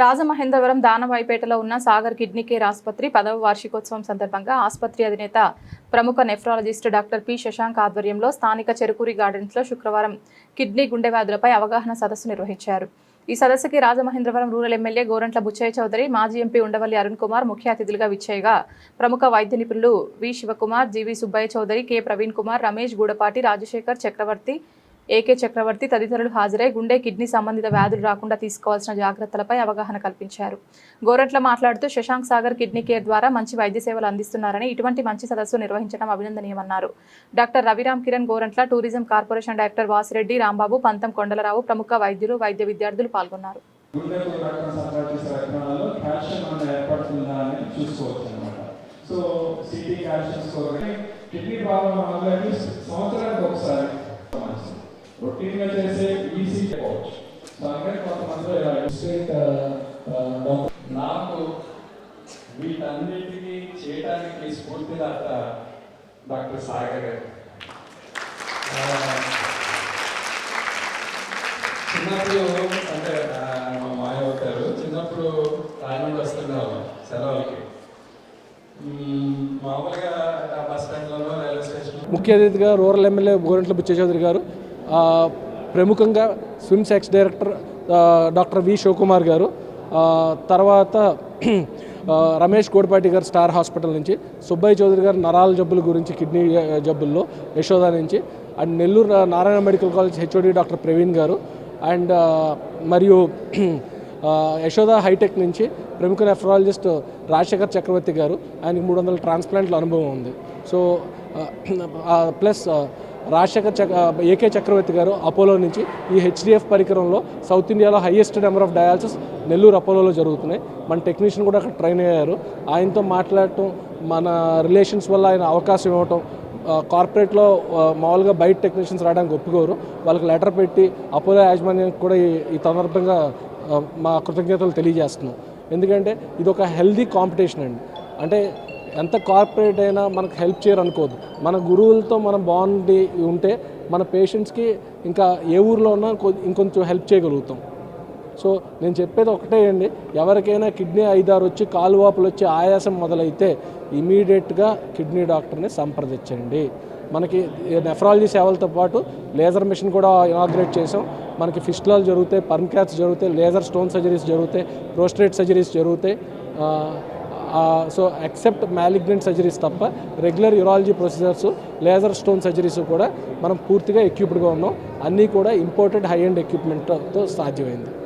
రాజమహేంద్రవరం దానవాయిపేటలో ఉన్న Sagar kidney care ఆసుపత్రి 10వ వార్షికోత్సవం సందర్భంగా ఆసుపత్రి అధినేత ప్రముఖ నెఫ్రాలజిస్ట్ డాక్టర్ పి శశాంక్ ఆధ్వర్యంలో స్థానిక చెరుకూరి గార్డెన్స్లో శుక్రవారం కిడ్నీ గుండె వ్యాధులపై అవగాహన సదస్సు నిర్వహించారు. ఈ సదస్సుకి రాజమహేంద్రవరం రూరల్ ఎమ్మెల్యే గోరంట్ల బుచ్చయ్య చౌదరి, మాజీ ఎంపీ ఉండవల్లి అరుణ్ కుమార్ ముఖ్య అతిథులుగా విచ్చేయగా ప్రముఖ వైద్య నిపుణులు వి శివకుమార్, జీవి సుబ్బయ్య చౌదరి, కె ప్రవీణ్ కుమార్, రమేష్ గూడపాటి, రాజశేఖర్ చక్రవర్తి, ఏకే చక్రవర్తి తదితరులు హాజరై గుండె కిడ్నీ సంబంధిత వ్యాధులు రాకుండా తీసుకోవాల్సిన జాగ్రత్తలపై అవగాహన కల్పించారు. గోరంట్ల మాట్లాడుతూ శశాంక్ సాగర్ కిడ్నీ కేర్ ద్వారా మంచి వైద్య సేవలు అందిస్తున్నారని, ఇటువంటి మంచి సదస్సు నిర్వహించడం అభినందనీయమన్నారు. Doctor Raviram Kiran Gorantla, tourism corporation director Vasireddy, Rambabu, Pantham Kondalarao, ప్రముఖ వైద్యులు, వైద్య విద్యార్థులు పాల్గొన్నారు. రొటీన్గా చేసే ఈసీ చెప్పవచ్చు. సో అందుకని కొంతమంది నాకు వీటన్నిటికీ చేయడానికి స్ఫూర్తిదాత డాక్టర్ సాగర్ గారు. చిన్నప్పుడు అంటే మా మాయ అవుతారు, చిన్నప్పుడు రాయమండ్రి వస్తుండేవాళ్ళం సెలవులకి. మామూలుగా బస్ స్టాండ్లలో, రైల్వే స్టేషన్. ముఖ్య అతిథిగా రూరల్ ఎమ్మెల్యే గోరంట్ల బుచ్చయ్య చౌదరి గారు, ప్రముఖంగా SVIMS ex director doctor V Sivakumar గారు, తర్వాత రమేష్ గూడపాటి గారు స్టార్ హాస్పిటల్ నుంచి, సుబ్బయ్య చౌదరి గారు నరాల జబ్బుల గురించి, కిడ్నీ జబ్బుల్లో యశోద నుంచి, and Nellore Narayana medical college HOD doctor Praveen గారు, అండ్ మరియు యశోద హైటెక్ నుంచి ప్రముఖ నెఫ్రాలజిస్ట్ రాజశేఖర్ చక్రవర్తి గారు, ఆయనకి 300 ట్రాన్స్ప్లాంట్ల అనుభవం ఉంది. సో ప్లస్ ఏకే చక్రవర్తి గారు అపోలో నుంచి, ఈ హెచ్డిఎఫ్ పరికరంలో సౌత్ ఇండియాలో highest number of dialysis Nellore అపోలోలో జరుగుతున్నాయి. మన టెక్నీషియన్ కూడా అక్కడ ట్రైన్ అయ్యారు. ఆయనతో మాట్లాడటం, మన రిలేషన్స్ వల్ల ఆయన అవకాశం ఇవ్వటం, కార్పొరేట్లో మామూలుగా బయట టెక్నీషియన్స్ రావడానికి ఒప్పుకోరు, వాళ్ళకి లెటర్ పెట్టి అపోలో యాజమాన్యానికి కూడా ఈ సందర్భంగా మా కృతజ్ఞతలు తెలియజేస్తున్నాం. ఎందుకంటే ఇది ఒక హెల్దీ కాంపిటీషన్ అండి. అంటే ఎంత కార్పొరేట్ అయినా మనకు హెల్ప్ చేయరు అనుకోవద్దు. మన గురువులతో మనం బాగుండి ఉంటే మన పేషెంట్స్కి ఇంకా ఏ ఊర్లో ఉన్నా ఇంకొంచెం హెల్ప్ చేయగలుగుతాం. సో నేను చెప్పేది ఒకటే అండి, ఎవరికైనా కిడ్నీ 5-6 వచ్చి, కాలు వాపులు వచ్చి, ఆయాసం మొదలైతే ఇమీడియట్గా కిడ్నీ డాక్టర్ని సంప్రదించండి. మనకి నెఫ్రాలజీ సేవలతో పాటు లేజర్ మిషన్ కూడా ఇనాగ్రేట్ చేసాం. మనకి ఫిస్టులాలు జరుగుతాయి, పర్మ్క్యాట్స్ జరుగుతాయి, లేజర్ స్టోన్ సర్జరీస్ జరుగుతాయి, ప్రోస్టేట్ సర్జరీస్ జరుగుతాయి. సో ఎక్సెప్ట్ మ్యాలిగ్నెంట్ సర్జరీస్ తప్ప regular urology procedures, laser stone surgeries కూడా మనం పూర్తిగా ఎక్విప్డ్గా ఉన్నాం. అన్నీ కూడా ఇంపోర్టెడ్ హై ఎండ్ ఎక్విప్మెంట్తో సాధ్యమైంది.